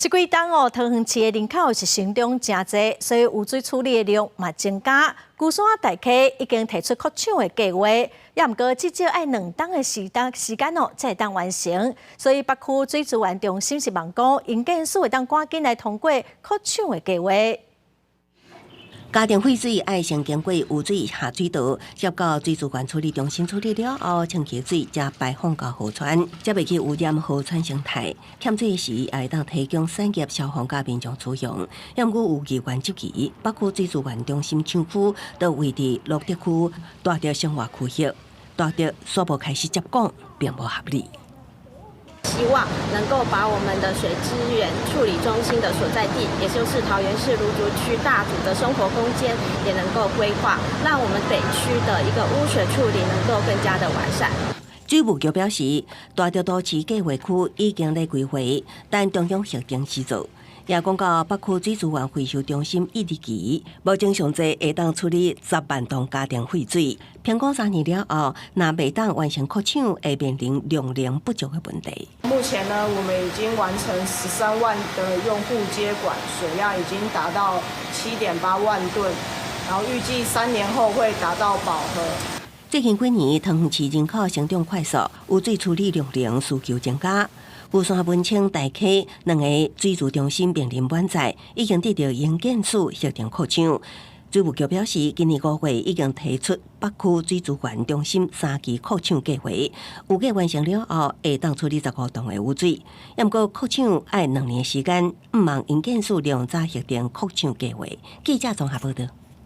这几档桃园市的人口是成长真济，所以污水处理的量嘛增加。龟山大溪已经提出扩厂的计划，也毋过至少要2档的时间才会当完成。所以北区水资源中心是望讲，营建署会当赶紧来通过扩厂的计划。家庭废水要先经过污水下水道，接到水资源处理中心处理了后，清洁水才排放到河川，才袂去污染河川生态。欠水时也会当提供产业、消防甲民众使用。要毋过有议员质疑，北区水资源中心厂区都位伫绿德区，带着生活区域，带着所无开始接管，并无合理。希望能够把我们的水资源处理中心的所在地，也就是桃园市芦竹区大组的生活空间，也能够规划，让我们北区的一个污水处理能够更加的完善。水务局表示，大条都市计划区已经在规划，但中央核定时做。也讲到北区水资源回收中心1日期，目前上济会当处理10万吨家庭废水。评估3年了后，若未当完成扩厂，会面临量能不足的问题。目前呢，我们已经完成13万的用户接管，水量已经达到7.8万吨，然后预计3年后会达到饱和。最近几年，桃园市人口成长快速，污水处理量能需求增加。龟山、文清、大溪2个水资中心面临满载，已经得到营建署核定扩厂。水务局表示，今年5月已经提出北区水资源中心3期扩厂计划，预计完成了后，会当处理15吨的污水。也毋过扩厂要2年时间，毋望营建署量早核定扩厂计划。记者综合报道。